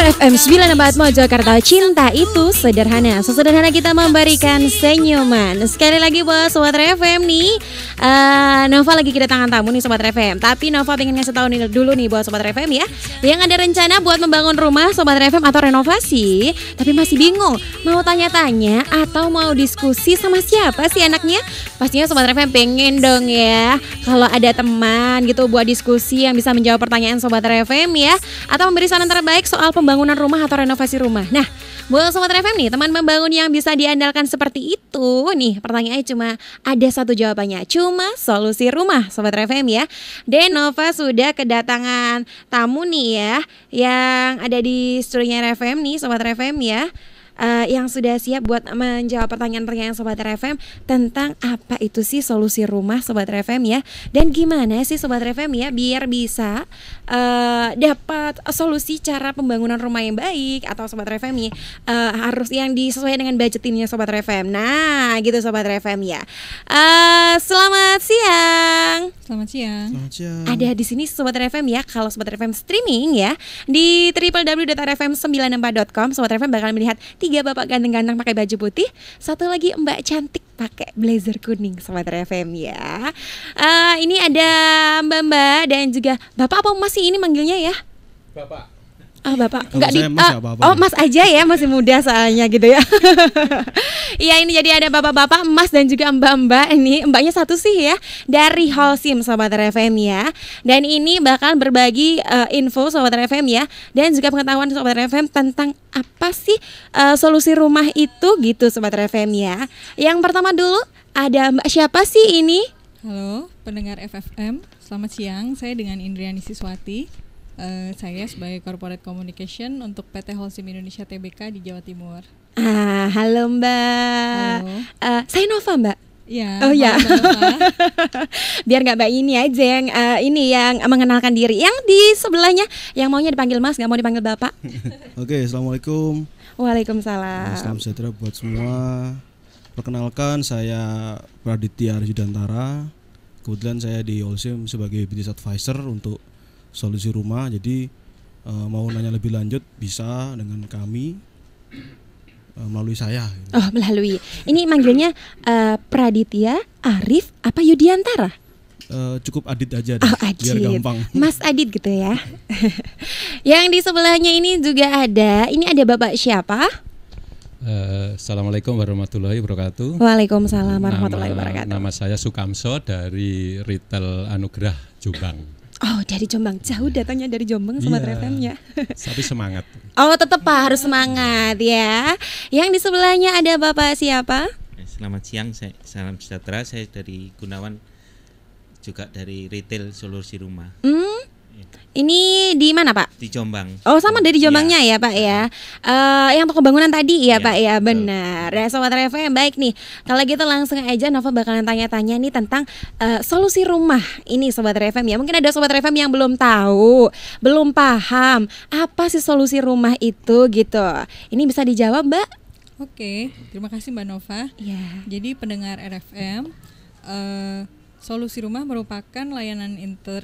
FM 94 Mojokerto, cinta itu sederhana. Sesederhana kita memberikan senyuman. Sekali lagi buat Sobat FM nih, Nova lagi kedatangan tamu nih Sobat FM. Tapi Nova pengen ngasih tahu nih dulu nih buat Sobat FM ya, yang ada rencana buat membangun rumah Sobat FM atau renovasi, tapi masih bingung mau tanya-tanya atau mau diskusi sama siapa sih anaknya. Pastinya Sobat FM pengen dong ya kalau ada teman gitu buat diskusi yang bisa menjawab pertanyaan Sobat FM ya, atau memberi saran terbaik soal pembangunan rumah atau renovasi rumah. Nah, buat Sobat FM nih, teman membangun yang bisa diandalkan seperti itu nih, pertanyaannya cuma ada satu jawabannya, cuma solusi rumah Sobat FM ya. Dan Nova sudah kedatangan tamu nih ya, yang ada di studionya RFM nih Sobat FM ya, yang sudah siap buat menjawab pertanyaan-pertanyaan Sobat RFM tentang apa itu sih solusi rumah Sobat RFM ya, dan gimana sih Sobat RFM ya biar bisa dapat solusi cara pembangunan rumah yang baik, atau Sobat RFM ya harus yang disesuaikan dengan budgetingnya Sobat RFM. Nah gitu Sobat RFM ya. Selamat siang. Selamat siang. Selamat siang. Ada di sini Sobat RFM ya. Kalau Sobat RFM streaming ya di www.rfm964.com, Sobat RFM bakal melihat 3 bapak ganteng-ganteng pakai baju putih, satu lagi mbak cantik pakai blazer kuning Sobat RFM ya. Ini ada mbak-mbak dan juga bapak apa mas sih ini manggilnya ya? Bapak. Bapak Kalau enggak di mas ya apa-apa. oh mas aja ya, masih muda soalnya gitu ya. Iya, ini jadi ada bapak-bapak, emas dan juga mbak-mbak. Ini mbaknya satu sih ya, dari Holcim Sobat RFM ya. Dan ini bakal berbagi info Sobat RFM ya, dan juga pengetahuan Sobat RFM tentang apa sih solusi rumah itu gitu Sobat RFM ya. Yang pertama dulu ada mbak siapa sih ini? Halo pendengar FFM, selamat siang. Saya dengan Indriani Siswati. Saya sebagai Corporate Communication untuk PT Holcim Indonesia Tbk di Jawa Timur. Halo mbak. Halo. Saya Nova mbak. Ya. Oh ya. Nova. Biar nggak mbak ini aja yang ini yang mengenalkan diri. Yang di sebelahnya yang maunya dipanggil mas, nggak mau dipanggil bapak. Oke, assalamualaikum. Waalaikumsalam. Salam sejahtera buat semua. Perkenalkan, saya Praditya Arjudantara. Kebetulan saya di Holcim sebagai business advisor untuk solusi rumah. Jadi mau nanya lebih lanjut bisa dengan kami melalui saya. Oh, melalui. Ini manggilnya Praditya, Arif, apa Yudiantara? Cukup Adit aja deh, Oh, biar Adit. gampang. Mas Adit gitu ya. Yang di sebelahnya ini juga ada. Ini ada bapak siapa? Assalamualaikum warahmatullahi wabarakatuh. Waalaikumsalam warahmatullahi wabarakatuh. Nama saya Sukamso dari Retail Anugrah Jombang. Oh, dari Jombang. Jauh datangnya dari Jombang Sobat Iya, RFM ya. Tapi semangat. Oh, tetap Pak harus semangat ya. Yang di sebelahnya ada Bapak siapa? Selamat siang, salam sejahtera. Saya dari Gunawan, juga dari Retail Solusi Rumah. Ini di mana Pak? Di Jombang. Oh, sama dari Jombangnya ya Pak ya. Yang toko bangunan tadi ya Iya, Pak ya, betul. benar. Ya Sobat RFM, baik nih. Kalau gitu langsung aja Nova bakalan tanya-tanya nih tentang solusi rumah ini Sobat RFM ya. Mungkin ada Sobat RFM yang belum tahu, belum paham apa sih solusi rumah itu gitu. Ini bisa dijawab Mbak? Oke, terima kasih Mbak Nova. Iya. Jadi pendengar RFM, solusi rumah merupakan layanan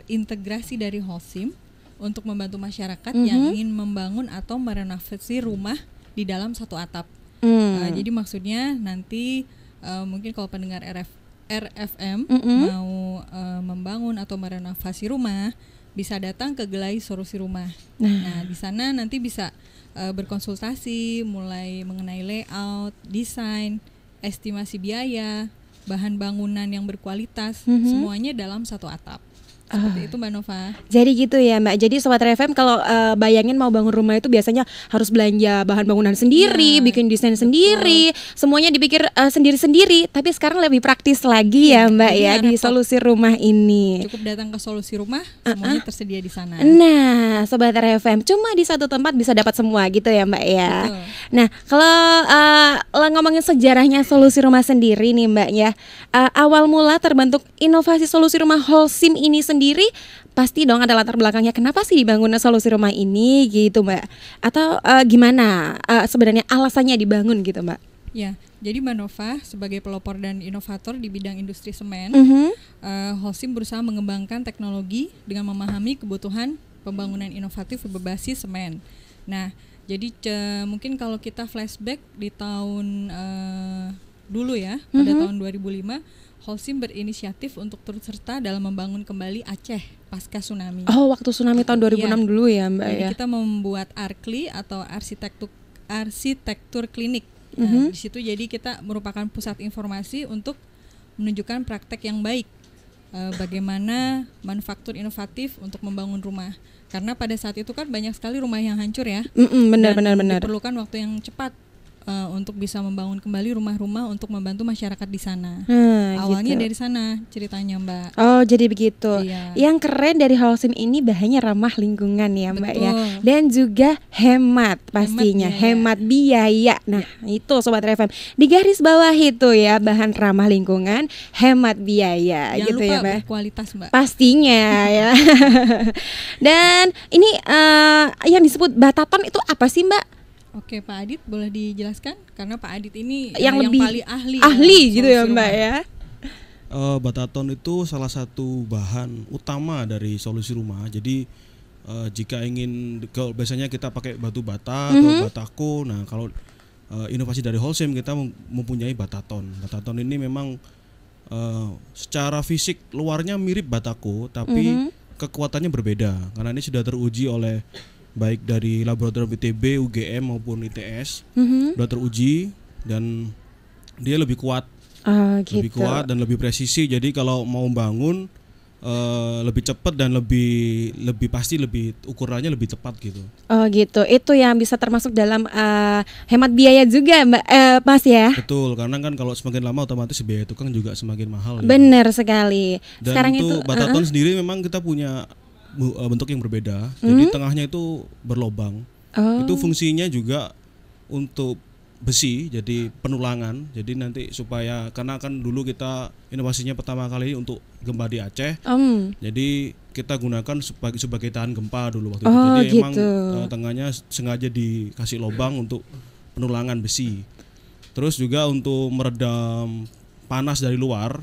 integrasi dari Holcim untuk membantu masyarakat yang ingin membangun atau merenovasi rumah di dalam satu atap. Jadi maksudnya nanti mungkin kalau pendengar RFM mau membangun atau merenovasi rumah, bisa datang ke Gelai Solusi Rumah. Nah, di sana nanti bisa berkonsultasi mulai mengenai layout, desain, estimasi biaya, bahan bangunan yang berkualitas, semuanya dalam satu atap. Seperti itu Mbak Nova. Jadi gitu ya Mbak. Jadi Sobat RFM kalau bayangin mau bangun rumah itu biasanya harus belanja bahan bangunan sendiri, Ya, bikin desain sendiri, semuanya dipikir sendiri-sendiri. Tapi sekarang lebih praktis lagi ya Mbak jadi ya nggak di repot. solusi rumah ini. Cukup datang ke Solusi Rumah, semuanya tersedia di sana. Nah, Sobat RFM cuma di satu tempat bisa dapat semua gitu ya Mbak ya. Betul. Nah, kalau ngomongin sejarahnya solusi rumah sendiri nih Mbak ya, awal mula terbentuk inovasi solusi rumah Holcim ini sendiri pasti dong ada latar belakangnya. Kenapa sih dibangun solusi rumah ini gitu Mbak? Atau gimana sebenarnya alasannya dibangun gitu Mbak? Ya, jadi Mbak Nova sebagai pelopor dan inovator di bidang industri semen, Holcim berusaha mengembangkan teknologi dengan memahami kebutuhan pembangunan inovatif berbasis semen. Nah, Jadi mungkin kalau kita flashback di tahun dulu ya, pada tahun 2005, Holcim berinisiatif untuk turut serta dalam membangun kembali Aceh pasca tsunami. Oh, waktu tsunami tahun 2006 dulu ya, Mbak Jadi ya. kita membuat ARKLI atau arsitektur klinik. Nah, di situ jadi kita merupakan pusat informasi untuk menunjukkan praktek yang baik, bagaimana manufaktur inovatif untuk membangun rumah. Karena pada saat itu kan banyak sekali rumah yang hancur ya. Benar. Diperlukan waktu yang cepat untuk bisa membangun kembali rumah-rumah untuk membantu masyarakat di sana. Awalnya gitu. dari sana ceritanya, Mbak. Oh, jadi begitu. Iya. Yang keren dari Holcim ini bahannya ramah lingkungan ya, Mbak ya. Betul. Dan juga hemat pastinya, hemat biaya. Nah, itu Sobat FM. Di garis bawah itu ya, bahan ramah lingkungan, hemat biaya. Jangan gitu lupa ya, Mbak. berkualitas, Mbak. Pastinya ya. Dan ini yang disebut bataton itu apa sih, Mbak? Oke, Pak Adit boleh dijelaskan karena Pak Adit ini Yang lebih paling ahli gitu ya, Mbak ya. Bataton itu salah satu bahan utama dari solusi rumah. Jadi jika ingin, kalau biasanya kita pakai batu bata atau batako. Nah, kalau inovasi dari Holcim kita mempunyai bataton. Bataton ini memang secara fisik luarnya mirip batako, tapi kekuatannya berbeda karena ini sudah teruji oleh baik dari laboratorium ITB, UGM maupun ITS, sudah teruji dan dia lebih kuat, lebih kuat dan lebih presisi. Jadi kalau mau bangun lebih cepat dan lebih pasti, lebih ukurannya lebih tepat gitu. Oh gitu, itu yang bisa termasuk dalam hemat biaya juga, Mbak, Mas ya. Betul, karena kan kalau semakin lama otomatis biaya tukang juga semakin mahal. Benar sekali. Dan Sekarang itu bataton sendiri memang kita punya bentuk yang berbeda. Jadi tengahnya itu berlobang. Itu fungsinya juga untuk besi, jadi penulangan. Jadi nanti supaya, karena kan dulu kita inovasinya pertama kali untuk gempa di Aceh. Jadi kita gunakan sebagai tahan gempa dulu waktu itu. Jadi gitu. emang tengahnya sengaja dikasih lobang untuk penulangan besi. Terus juga untuk meredam panas dari luar,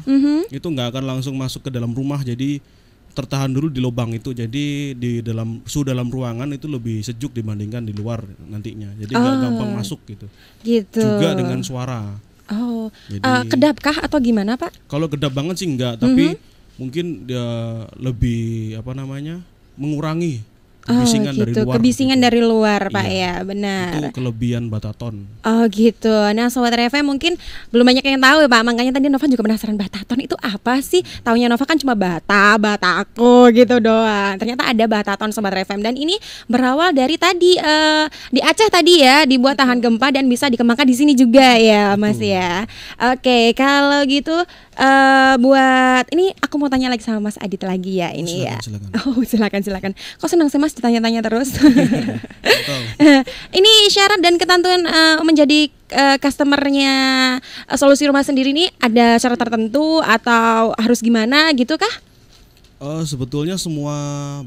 itu nggak akan langsung masuk ke dalam rumah. Jadi tertahan dulu di lubang itu, jadi di dalam suhu dalam ruangan itu lebih sejuk dibandingkan di luar nantinya, jadi nggak gampang masuk gitu. Juga dengan suara. Jadi, kedap kah atau gimana, Pak? Kalau kedap banget sih enggak, tapi mungkin dia lebih mengurangi kebisingan dari luar. Kebisingan gitu. dari luar, Pak, Iya. ya, benar. Itu kelebihan bataton. Oh gitu. Nah, Sobat FM mungkin belum banyak yang tahu ya, Pak. Makanya tadi Nova juga penasaran bataton itu apa sih? Taunya Nova kan cuma batako gitu doang. Ternyata ada bataton, Sobat FM. Dan ini berawal dari tadi di Aceh tadi ya, dibuat tahan gempa dan bisa dikembangkan di sini juga ya, Mas ya. Oke, kalau gitu buat ini aku mau tanya lagi sama Mas Adit lagi ya ini Silakan. Oh, silakan. Kok senang sih Mas ditanya-tanya terus? Ini syarat dan ketentuan menjadi customernya solusi rumah sendiri ini ada syarat tertentu atau harus gimana gitu kah? Sebetulnya semua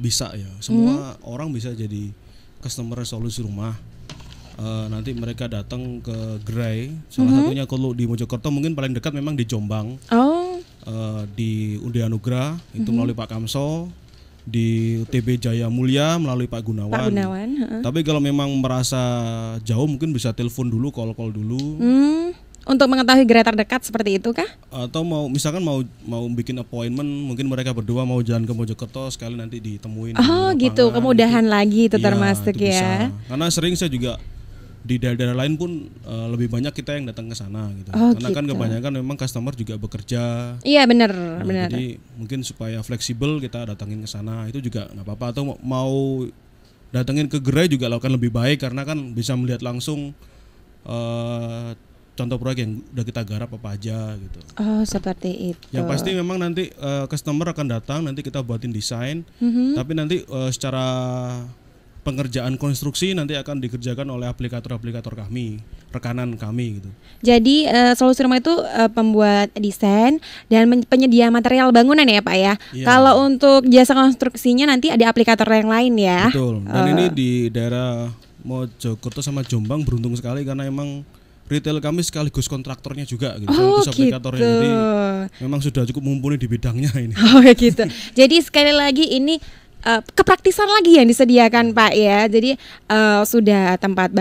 bisa ya, semua orang bisa jadi customer solusi rumah. Nanti mereka datang ke gerai, salah satunya kalau di Mojokerto mungkin paling dekat memang di Jombang. Di Undi Anugrah itu melalui Pak Kamso, di UTB Jaya Mulia melalui Pak Gunawan. Tapi kalau memang merasa jauh mungkin bisa telepon dulu, call dulu. Untuk mengetahui gerai terdekat seperti itu kah? Atau misalkan mau bikin appointment, mungkin mereka berdua mau jalan ke Mojokerto sekali nanti ditemuin. Gitu, kemudahan gitu. lagi itu Iya, termasuk itu ya. bisa. Karena sering saya juga di daerah-daerah lain pun lebih banyak kita yang datang ke sana gitu. Karena kan kebanyakan memang customer juga bekerja. Iya benar. Jadi mungkin supaya fleksibel kita datangin ke sana itu juga nggak apa-apa. Atau mau datangin ke gerai juga lakukan lebih baik karena kan bisa melihat langsung contoh proyek yang udah kita garap apa aja gitu. Seperti itu. Yang pasti memang nanti customer akan datang, nanti kita buatin desain. Tapi nanti secara pengerjaan konstruksi nanti akan dikerjakan oleh aplikator kami, rekanan kami gitu. Jadi solusi rumah itu pembuat desain dan penyedia material bangunan ya Pak ya. Iya. Kalau untuk jasa konstruksinya nanti ada aplikator yang lain ya. Betul. Dan ini di daerah Mojokerto sama Jombang beruntung sekali karena emang retail kami sekaligus kontraktornya juga gitu. Aplikatornya jadi memang sudah cukup mumpuni di bidangnya ini. Gitu. Jadi sekali lagi ini kepraktisan lagi yang disediakan Pak ya. Jadi sudah tempat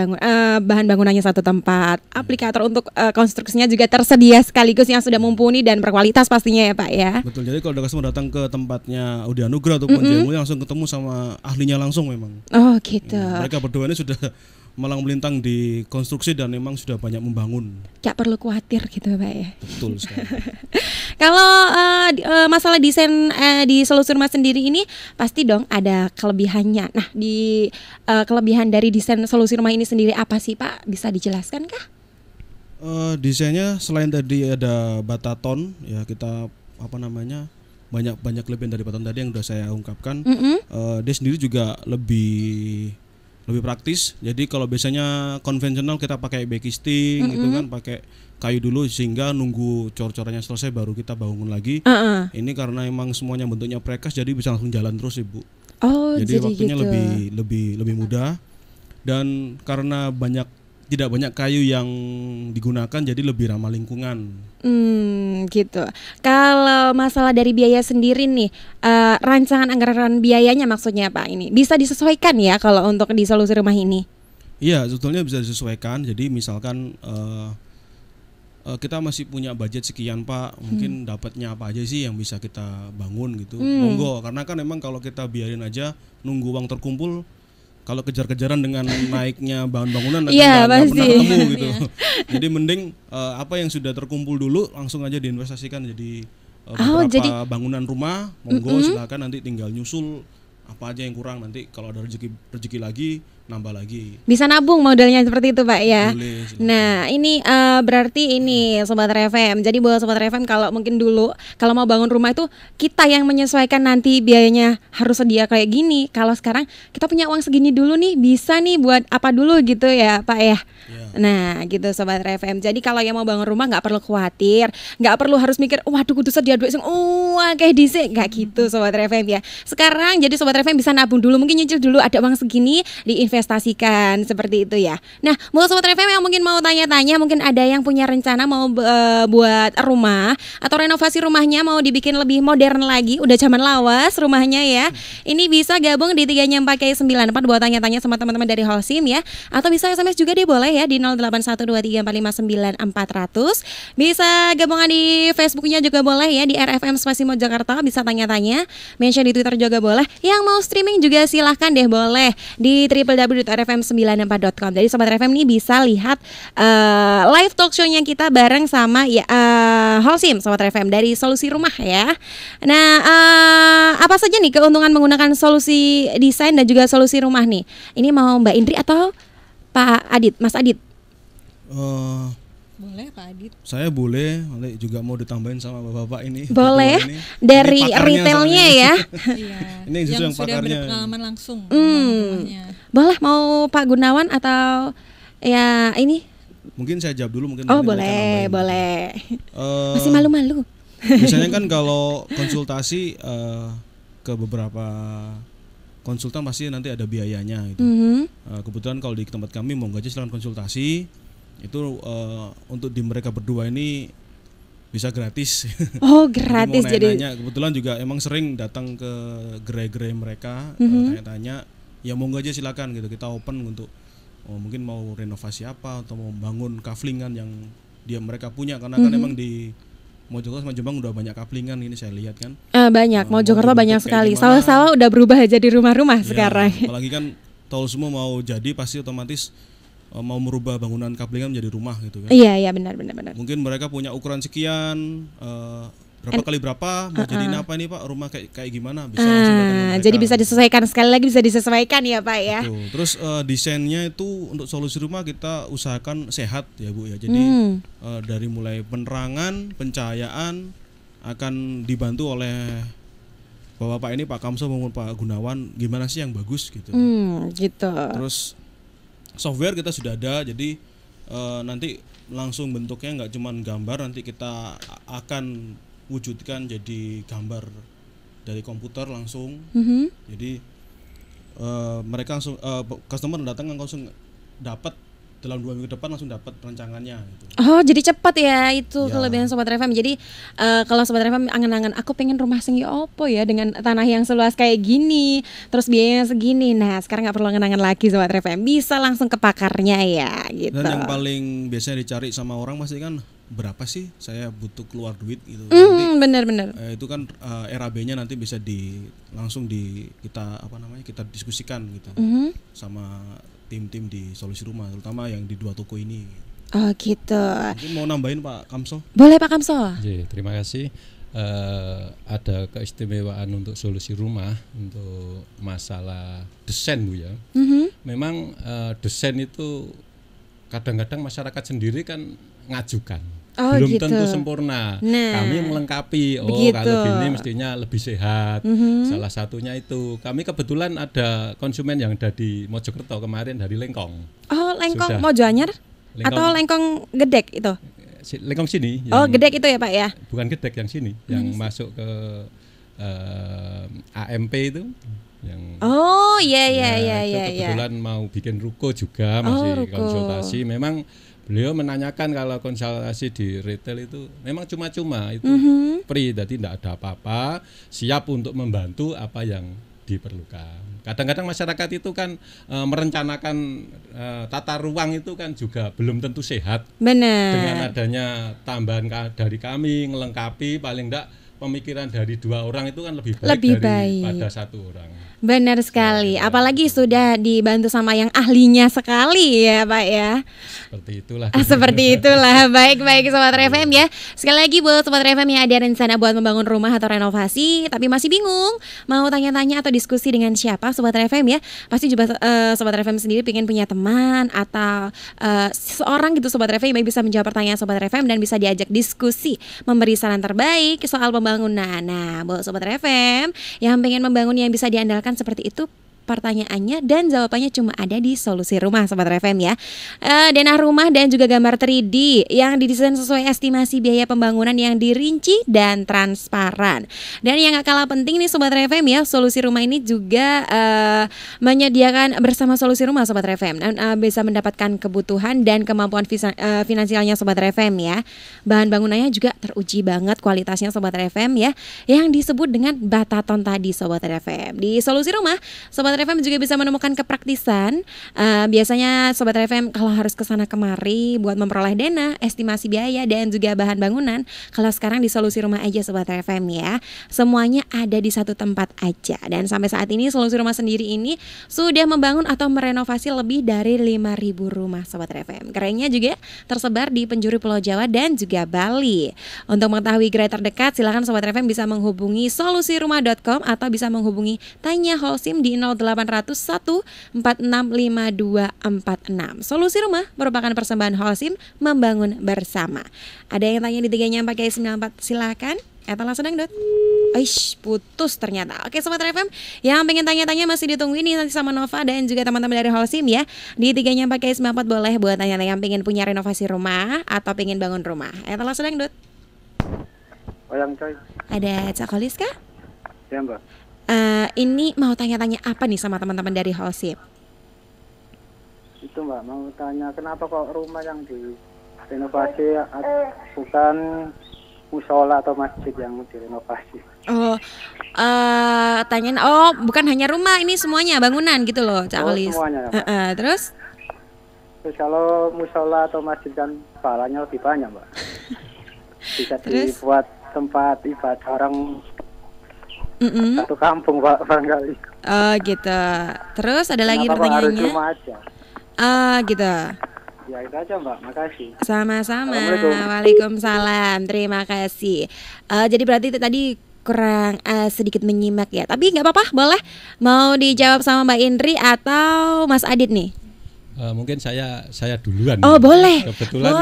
bahan bangunannya satu tempat, aplikator untuk konstruksinya juga tersedia sekaligus yang sudah mumpuni dan berkualitas pastinya ya Pak ya. Betul. Jadi kalau customer datang ke tempatnya Udi Anugrah atau Jamu langsung ketemu sama ahlinya langsung memang. Oh gitu. Mereka berdua ini sudah malang melintang di konstruksi dan memang sudah banyak membangun. Gak perlu khawatir gitu Pak ya. Betul sekali. Kalau masalah desain di Solusi Rumah sendiri ini pasti dong ada kelebihannya. Nah di kelebihan dari desain Solusi Rumah ini sendiri apa sih Pak? Bisa dijelaskan kah? Desainnya selain tadi ada bataton ya, kita banyak kelebihan dari bataton tadi yang sudah saya ungkapkan. Dia sendiri juga lebih praktis. Jadi kalau biasanya konvensional kita pakai backing gitu kan, pakai kayu dulu sehingga nunggu cor-corannya selesai baru kita bangun lagi. Ini karena emang semuanya bentuknya precast jadi bisa langsung jalan terus Ibu. Oh, jadi waktunya gitu. lebih mudah, dan karena tidak banyak kayu yang digunakan jadi lebih ramah lingkungan. Gitu. Kalau masalah dari biaya sendiri nih, rancangan anggaran biayanya maksudnya Pak ini bisa disesuaikan ya kalau untuk di Solusi Rumah ini? Iya, sebetulnya bisa disesuaikan. Jadi misalkan kita masih punya budget sekian Pak, mungkin dapatnya apa aja sih yang bisa kita bangun gitu. Monggo, karena kan memang kalau kita biarin aja nunggu uang terkumpul, kalau kejar-kejaran dengan naiknya bahan bangunan nggak pernah ketemu gitu. Jadi mending apa yang sudah terkumpul dulu langsung aja diinvestasikan jadi beberapa bangunan rumah. Monggo silakan, nanti tinggal nyusul apa aja yang kurang, nanti kalau ada rezeki lagi nambah lagi. Bisa nabung modelnya seperti itu Pak ya. Boleh, nah ini berarti ini Sobat RFM. Jadi buat Sobat RFM kalau mungkin dulu kalau mau bangun rumah itu kita yang menyesuaikan nanti biayanya harus sedia kayak gini. Kalau sekarang kita punya uang segini dulu nih, bisa nih buat apa dulu gitu ya Pak ya. Nah gitu Sobat RFM. Jadi kalau yang mau bangun rumah nggak perlu khawatir, nggak perlu harus mikir waduh kudu sedia duit kayak dhisik, nggak gitu Sobat RFM ya. Sekarang jadi Sobat RFM bisa nabung dulu, mungkin nyicil dulu, ada uang segini diinvestasikan seperti itu ya. Nah buat Sobat RFM yang mungkin mau tanya-tanya, mungkin ada yang punya rencana mau buat rumah atau renovasi rumahnya mau dibikin lebih modern lagi, udah zaman lawas rumahnya ya. Ini bisa gabung di 3nya4K94 buat tanya-tanya sama teman-teman dari Holcim ya. Atau bisa SMS juga deh boleh ya di 081234599400. Bisa gabungan di Facebooknya juga boleh ya di RFM Spasi Mojokerto, bisa tanya-tanya. Mention di Twitter juga boleh. Yang mau streaming juga silahkan deh boleh di www.rfm94.com. Jadi Sobat RFM ini bisa lihat live talk show-nya kita bareng sama ya Holcim Sobat RFM dari Solusi Rumah ya. Nah apa saja nih keuntungan menggunakan solusi desain dan juga solusi rumah nih? Ini mau Mbak Indri atau Pak Adit, Mas Adit? Boleh Pak Adit. Saya boleh, nanti juga mau ditambahin sama bapak-bapak ini. Boleh, ini. dari Ini retailnya ya. Iya. Ini justru yang sudah pakarnya. berpengalaman langsung rumahnya. Boleh, mau Pak Gunawan atau ya ini? Mungkin saya jawab dulu mungkin. Oh nanti mereka boleh, nambahin. boleh. Masih malu-malu. Biasanya kan kalau konsultasi ke beberapa konsultan pasti nanti ada biayanya gitu. Kebetulan kalau di tempat kami monggo aja silakan konsultasi. Itu untuk di mereka berdua ini bisa gratis. Oh gratis jadi. Kebetulan juga emang sering datang ke gerai-gerai mereka tanya-tanya. Ya monggo aja silakan gitu, kita open untuk mungkin mau renovasi apa atau mau bangun kaflingan yang mereka punya, karena kan emang di Mojokerto sama Jombang udah banyak kaflingan ini saya lihat kan. Banyak, Mojokerto banyak sekali. Sawah-sawah udah berubah jadi rumah-rumah sekarang. Apalagi kan tol semua mau jadi pasti otomatis mau merubah bangunan kaflingan menjadi rumah gitu kan. Iya benar. Mungkin mereka punya ukuran sekian, berapa kali berapa, mau jadiin apa ini Pak, rumah kayak gimana, bisa langsung datang ke mereka. Jadi bisa disesuaikan, sekali lagi bisa disesuaikan ya Pak ya. Betul. Terus desainnya itu untuk solusi rumah kita usahakan sehat ya Bu ya. Jadi dari mulai penerangan, pencahayaan akan dibantu oleh Bapak ini Pak Kamso maupun Pak Gunawan, gimana sih yang bagus gitu. Gitu. Terus software kita sudah ada, jadi nanti langsung bentuknya nggak cuma gambar, nanti kita akan wujudkan jadi gambar dari komputer langsung. Jadi mereka langsung customer datang langsung dapat dalam 2 minggu depan langsung dapat rancangannya gitu. Oh, jadi cepat ya itu Ya. kelebihan Sobat FM. Jadi kalau Sobat FM angen-angen aku pengen rumah segi opo ya dengan tanah yang seluas kayak gini, terus biayanya segini. Nah, sekarang nggak perlu angen-angen lagi Sobat FM, bisa langsung ke pakarnya ya gitu. Dan yang paling biasanya dicari sama orang pasti kan berapa sih saya butuh keluar duit gitu. Nanti Bener-bener. itu kan RAB-nya nanti bisa langsung kita diskusikan gitu sama tim-tim di Solusi Rumah, terutama yang di 2 toko ini. Oh gitu. Mungkin mau nambahin Pak Kamso? Boleh Pak Kamso. Oke, terima kasih. Ada keistimewaan untuk Solusi Rumah untuk masalah desain Bu ya. Memang desain itu kadang-kadang masyarakat sendiri kan ngajukan. Oh, Belum gitu. tentu sempurna. Nah, Kami melengkapi. Oh, begitu. kalau gini mestinya lebih sehat. Salah satunya itu. Kami kebetulan ada konsumen yang ada di Mojokerto kemarin dari Lengkong. Oh, Lengkong Sudah. Mojo Anyar Lengkong. atau Lengkong Gedek itu? Lengkong sini. Oh, Gedek itu ya Pak ya. Bukan Gedek yang sini, yang masuk ke AMP itu. Yang Oh, iya itu kebetulan mau bikin ruko juga, masih ruko. konsultasi. Memang beliau menanyakan kalau konsultasi di retail itu memang cuma-cuma itu free, jadi tidak ada apa-apa, siap untuk membantu apa yang diperlukan. Kadang-kadang masyarakat itu kan merencanakan tata ruang itu kan juga belum tentu sehat. Benar. Dengan adanya tambahan dari kami ngelengkapi, paling enggak pemikiran dari 2 orang itu kan lebih baik daripada 1 orang. Benar sekali. Apalagi sudah dibantu sama yang ahlinya sekali ya Pak ya. Seperti itulah. Seperti itulah. Baik-baik Sobat FM ya. Sekali lagi buat Sobat FM yang ada rencana buat membangun rumah atau renovasi tapi masih bingung mau tanya-tanya atau diskusi dengan siapa Sobat FM ya. Pasti juga Sobat FM sendiri pengen punya teman atau seseorang gitu Sobat FM yang bisa menjawab pertanyaan Sobat FM dan bisa diajak diskusi, memberi saran terbaik soal pembangunan. Nah, buat Sobat FM yang pengen membangun yang bisa diandalkan seperti itu, pertanyaannya dan jawabannya cuma ada di Solusi Rumah Sobat FM ya. Denah rumah dan juga gambar 3D yang didesain sesuai estimasi biaya pembangunan yang dirinci dan transparan. Dan yang gak kalah penting nih Sobat FM ya, Solusi Rumah ini juga menyediakan bersama Solusi Rumah Sobat FM dan bisa mendapatkan kebutuhan dan kemampuan finansialnya Sobat FM ya. Bahan bangunannya juga teruji banget kualitasnya Sobat FM ya, yang disebut dengan bataton tadi Sobat FM. Di Solusi Rumah Sobat FM juga bisa menemukan kepraktisan. Biasanya Sobat FM kalau harus kesana kemari buat memperoleh dana, estimasi biaya dan juga bahan bangunan, kalau sekarang di Solusi Rumah aja Sobat FM ya, semuanya ada di satu tempat aja. Dan sampai saat ini Solusi Rumah sendiri ini sudah membangun atau merenovasi lebih dari 5.000 rumah Sobat FM. Kerennya juga tersebar di penjuru Pulau Jawa dan juga Bali. Untuk mengetahui gerai terdekat, silakan Sobat FM bisa menghubungi solusirumah.com atau bisa menghubungi Tanya Holcim di 0800 1465246. Solusi Rumah merupakan persembahan Holcim, membangun bersama. Ada yang tanya di 3 pakai 94, silakan. Etalase Dangdut. Aish, putus ternyata. Oke Sobat FM, yang pengen tanya-tanya masih ditunggu ini nanti sama Nova dan juga teman-teman dari Holcim ya. Di 3 pakai 94 boleh buat tanya-tanya yang pengen punya renovasi rumah atau pengen bangun rumah. Etalase Dangdut. Yang coy. Ada Cak Kolis kah? Ya Mbak. Ini mau tanya-tanya apa nih sama teman-teman dari Holcim? Itu Mbak, mau tanya kenapa kok rumah yang direnovasi bukan musola atau masjid yang direnovasi? Oh, tanyaan. Bukan hanya rumah, ini semuanya bangunan gitu loh, Cak Kolis. Semuanya ya, Mbak. Terus kalau musola atau masjid kan pahalanya lebih banyak Mbak. Bisa Terus? dibuat tempat ibadah orang satu kampung Pak barangkali. Oh gitu. Terus ada lagi Kenapa kok harus pertanyaannya? rumah aja? Gitu. Ya itu aja Mbak, makasih. Sama-sama. Assalamualaikum. Waalaikumsalam. Terima kasih. Jadi berarti tadi kurang sedikit menyimak ya. Tapi nggak apa-apa, boleh. Mau dijawab sama Mbak Indri atau Mas Adit nih? Mungkin saya duluan. Oh boleh. Kebetulan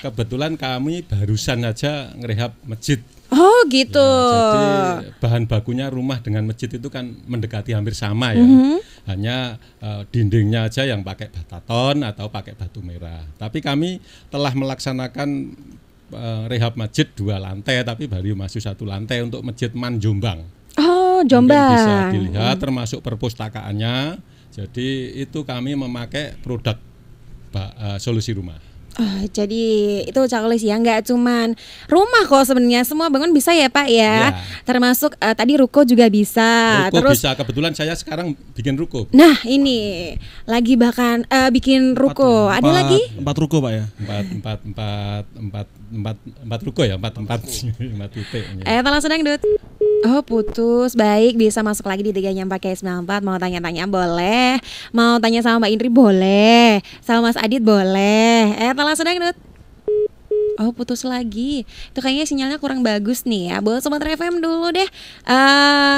Kebetulan kami barusan aja ngerehab masjid. Oh gitu. Ya, jadi bahan bakunya rumah dengan masjid itu kan mendekati hampir sama ya. Hanya dindingnya aja yang pakai bataton atau pakai batu merah. Tapi kami telah melaksanakan rehab masjid 2 lantai, tapi baru masuk 1 lantai untuk Masjid Man Jombang. Oh Mungkin Jombang. bisa dilihat termasuk perpustakaannya. Jadi itu kami memakai produk solusi rumah. Oh, jadi itu checklist ya, nggak cuman rumah kok sebenarnya, semua bangun bisa ya Pak ya, Ya. termasuk tadi ruko juga bisa. Ruko Terus, bisa, kebetulan saya sekarang bikin ruko. nah ini lagi bahkan bikin ruko, ada lagi? 4 ruko Pak ya. Empat ruko ya, empat titik. Telah sedang Dut. Oh putus, baik, bisa masuk lagi di 3-4-94. Mau tanya-tanya boleh, mau tanya sama Mbak Indri boleh, sama Mas Adit boleh. Telah sedang Dut. Oh putus lagi. Itu kayaknya sinyalnya kurang bagus nih ya. Buat Sobat FM dulu deh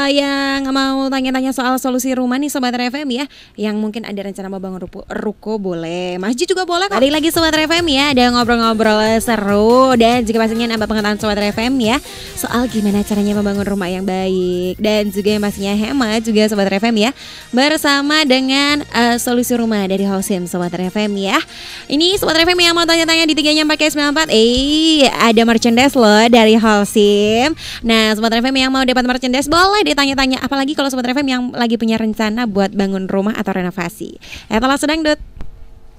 yang mau tanya-tanya soal solusi rumah nih Sobat FM ya, yang mungkin ada rencana mau bangun ruko boleh, masjid juga boleh kok. Balik lagi Sobat FM ya, ada ngobrol-ngobrol seru dan juga pastinya nambah pengetahuan Sobat FM ya soal gimana caranya membangun rumah yang baik dan juga yang pastinya hemat juga Sobat FM ya, bersama dengan solusi rumah dari Holcim Sobat FM ya. Ini Sobat FM yang mau tanya-tanya di 3-4-94, ada merchandise loh dari Holcim. Nah, Sobat FM yang mau dapat merchandise boleh ditanya-tanya, apalagi kalau Sobat FM yang lagi punya rencana buat bangun rumah atau renovasi. Telah sedang Dut.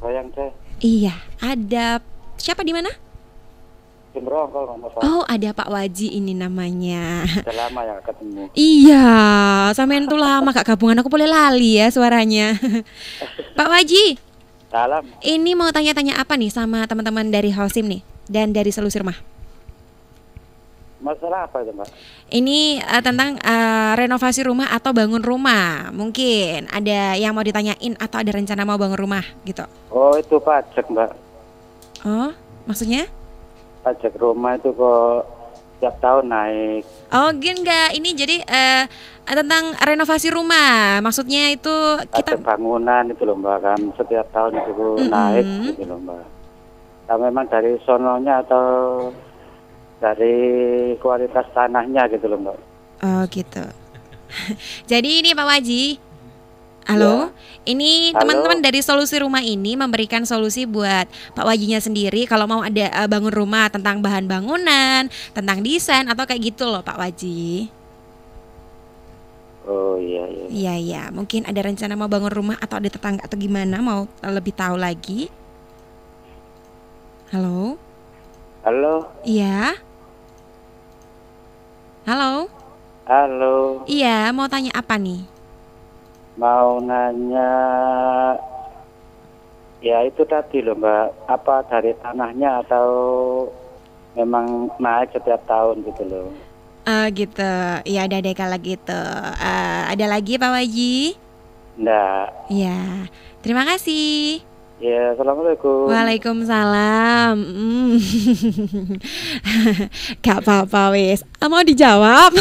Sayang teh. Iya, ada siapa di mana? Jembrong kalau nggak salah. Oh, ada Pak Waji ini namanya. Udah lama ya ketemu. Iya, sampean tuh lama Kak gabungan, aku boleh lali ya suaranya. Pak Waji, Salam. ini mau tanya-tanya apa nih sama teman-teman dari Holcim nih dan dari solusi rumah? Masalah apa itu Mbak? Ini tentang renovasi rumah atau bangun rumah. Mungkin ada yang mau ditanyain atau ada rencana mau bangun rumah gitu. Oh itu pajak Mbak. Oh, maksudnya? Pajak rumah itu kok tiap tahun naik. Oh, enggak. Ini jadi tentang renovasi rumah. Maksudnya itu kita Pajak bangunan itu loh Mbak, kan setiap tahun itu naik gitu loh Mbak. Nah, memang dari sononya atau dari kualitas tanahnya gitu loh Mbak. Oh, gitu. Jadi ini Pak Waji. Halo, ini Halo. teman-teman dari solusi rumah ini memberikan solusi buat Pak Wajinya sendiri kalau mau ada bangun rumah tentang bahan bangunan, tentang desain atau kayak gitu loh Pak Waji. Oh iya iya. Iya iya, mungkin ada rencana mau bangun rumah atau ada tetangga atau gimana, mau lebih tahu lagi. Halo, Halo. iya. Halo, Halo. iya, mau tanya apa nih? Mau nanya, ya itu tadi loh Mbak, apa dari tanahnya atau memang naik setiap tahun gitu loh. Gitu, iya ada deh kalau gitu. Ada lagi Pak Waji? Nggak. Iya, terima kasih. Ya, Assalamualaikum. Waalaikumsalam. Gak apa-apa wis. Mau dijawab?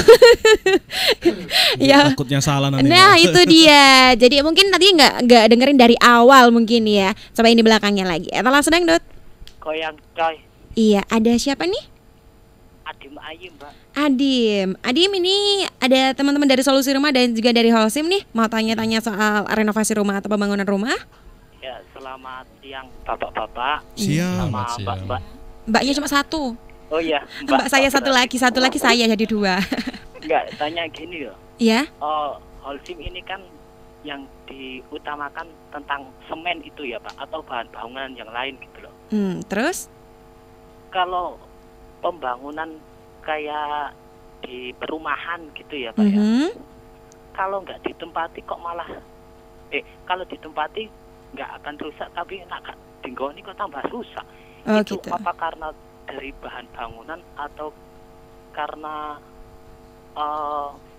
Ya. Takutnya salah nanti. Nah Mbak. itu dia. Jadi mungkin tadi nggak dengerin dari awal mungkin ya. Coba ini belakangnya lagi. Telah sedang Dot. Koyang coy, Iya, ada siapa nih? Adim Ayu Mbak. Adim ini ada teman-teman dari solusi rumah dan juga dari Holcim nih mau tanya-tanya soal renovasi rumah atau pembangunan rumah. Ya, selamat siang Bapak-bapak Siap. sama siang. Mbak-mbak. Mbaknya cuma satu. Oh iya, Mbak saya satu lagi saya jadi dua. Enggak, tanya gini loh. Ya. Oh, Holcim ini kan yang diutamakan tentang semen itu ya Pak, atau bahan bangunan yang lain gitu loh. Terus? Kalau pembangunan kayak di perumahan gitu ya Pak ya. Kalau nggak ditempati kok malah kalau ditempati nggak akan rusak, tapi nak dinggoni kok tambah rusak. Oh, Itu gitu. apa karena dari bahan bangunan atau karena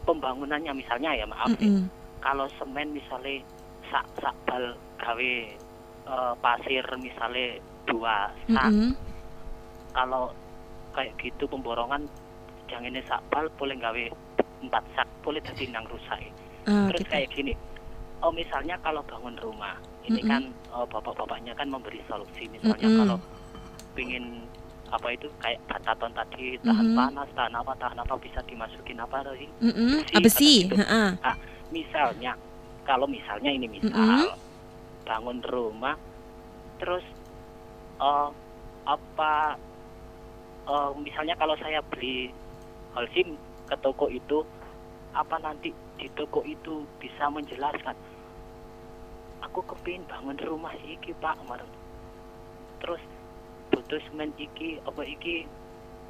pembangunannya misalnya ya maaf ya. Kalau semen misalnya sak bal gawe pasir misalnya 2 sak. Kalau kayak gitu pemborongan jangan sak bal boleh gawe 4 sak, boleh jadi nang rusak. Terus Gitu. kayak gini. Oh misalnya kalau bangun rumah ini kan bapak-bapaknya kan memberi solusi misalnya kalau pingin apa itu kayak bataton tadi tahan panas, tahan apa bisa dimasukin apa sih? Besi. Nah, misalnya kalau misalnya ini misal bangun rumah terus misalnya kalau saya beli Holcim ke toko itu, apa nanti di toko itu bisa menjelaskan aku kepingin bangun rumah iki Pak kemarin terus butuh semen iki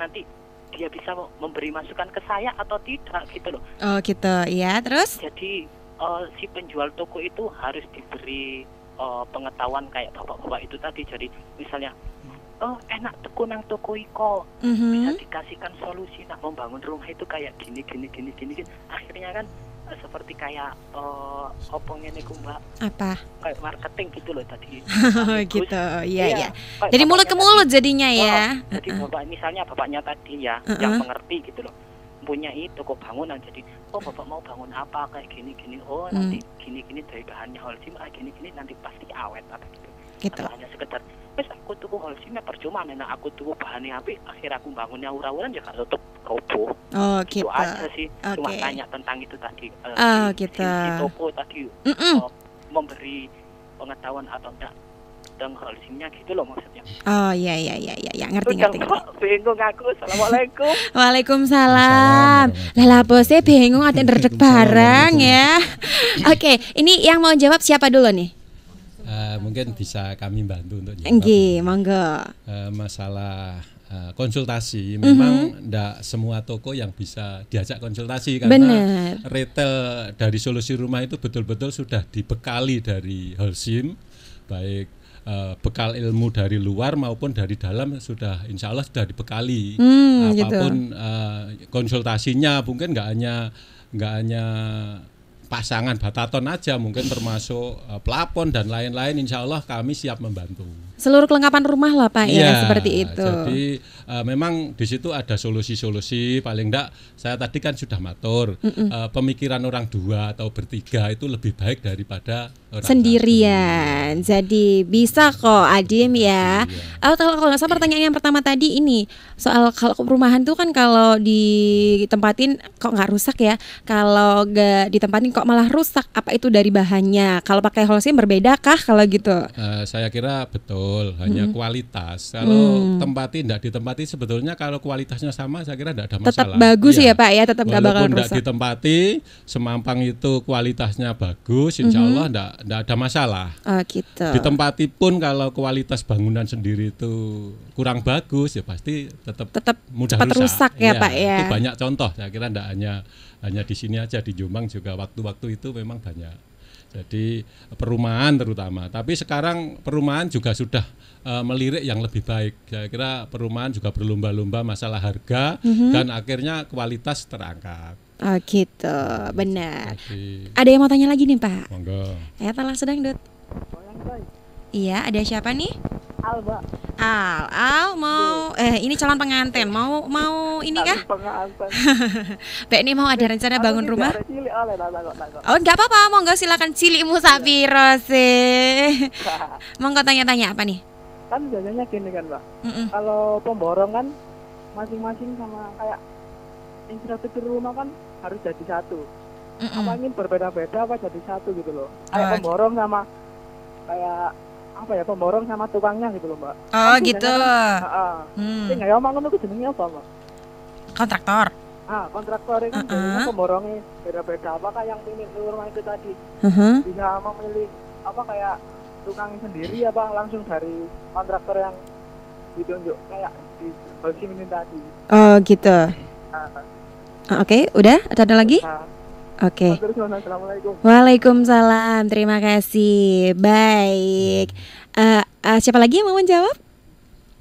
nanti dia bisa memberi masukan ke saya atau tidak gitu loh. Oh gitu ya, terus? Jadi si penjual toko itu harus diberi pengetahuan kayak bapak-bapak itu tadi. Jadi misalnya enak toko nang toko iko bisa dikasihkan solusi nak membangun rumah itu kayak gini. Akhirnya kan seperti kayak apa ngene ku Mbak, apa kayak marketing gitu loh tadi. Gitu iya. Jadi mulut ke mulut jadinya ya. Jadi misalnya bapaknya tadi ya yang mengerti gitu loh, punya toko bangunan. Jadi bapak mau bangun apa kayak gini nanti gini dari bahannya Holcim gini nanti pasti awet apa gitu. Atau hanya sekedar wes aku tuku Holcimnya percuma nek aku tuku bahannya apik akhir aku bangunnya ura-uran ya gak tutup roboh. Gitu. Itu aja sih. Cuma tanya tentang itu tadi. Gitu. Si toko tadi memberi pengetahuan atau enggak tentang Holcimnya gitu loh maksudnya. Oh iya ngerti. Bingung aku. Assalamualaikum. Waalaikumsalam. Lah bosnya bingung ada ndredeg barang ya. Oke, ini yang mau jawab siapa dulu nih? Mungkin bisa kami bantu untuk jawab. Nggih, monggo. Masalah konsultasi memang tidak semua toko yang bisa diajak konsultasi karena Bener. retail dari Solusi Rumah itu betul-betul sudah dibekali dari Holcim, baik bekal ilmu dari luar maupun dari dalam sudah insya Allah sudah dibekali. Apapun konsultasinya mungkin nggak hanya pasangan bataton aja, mungkin termasuk pelapon dan lain-lain, insya Allah kami siap membantu. Seluruh kelengkapan rumah lah Pak ya, seperti itu. Jadi memang di situ ada solusi-solusi, paling enggak saya tadi kan sudah matur, pemikiran orang dua atau bertiga itu lebih baik daripada orang sendirian. Jadi bisa kok Adim ya. Kalau nggak salah pertanyaan yang pertama tadi ini soal kalau perumahan tuh kan kalau ditempatin kok nggak rusak ya, kalau nggak ditempatin kok malah rusak, apa itu dari bahannya? Kalau pakai Holcim berbeda kah kalau gitu? Saya kira betul, hanya kualitas. Kalau tidak ditempati sebetulnya kalau kualitasnya sama saya kira tidak ada masalah. Tetap bagus ya Pak ya, tetap nggak bakal rusak. Walaupun tidak ditempati, semampang itu kualitasnya bagus, insya Allah tidak ada masalah. Gitu. Ditempati pun kalau kualitas bangunan sendiri itu kurang bagus ya pasti tetap mudah rusak ya Pak ya. Itu banyak contoh, saya kira tidak hanya di sini aja, di Jombang juga waktu-waktu itu memang banyak. Jadi perumahan terutama, tapi sekarang perumahan juga sudah melirik yang lebih baik. Saya kira perumahan juga berlomba-lomba masalah harga dan akhirnya kualitas terangkat. Gitu, benar. Jadi, ada yang mau tanya lagi nih Pak? Monggo. Ya telah sedang Dut. Iya, ada siapa nih? Al, Mbak. Al mau ini calon pengantin, mau ini kah? Mbak ini mau ada rencana bangun rumah? Oh, enggak apa-apa, monggo silakan cilikmu sapiro sih. Monggo tanya-tanya apa nih? Kan biasanya gini kan, Mbak. Kalau pemborong kan masing-masing sama kayak infrastruktur rumah kan harus jadi satu. Apa ingin berbeda-beda apa jadi satu gitu loh. Kayak pemborong sama kayak apa ya, pemborong sama tukangnya gitu loh Mbak. Oh kan gitu. Sing ya omong ngono ku jenenge apa Mbak? Kontraktor. Kontraktor kan pemborongnya beda-beda. Apakah yang pilih rumah itu tadi bisa memilih apa kayak tukang sendiri apa langsung dari kontraktor yang ditunjuk kayak di Holcim ini tadi? Oh gitu. Oke, udah? Ada lagi? Oke. Assalamualaikum. Waalaikumsalam. Terima kasih. Baik. Siapa lagi yang mau menjawab?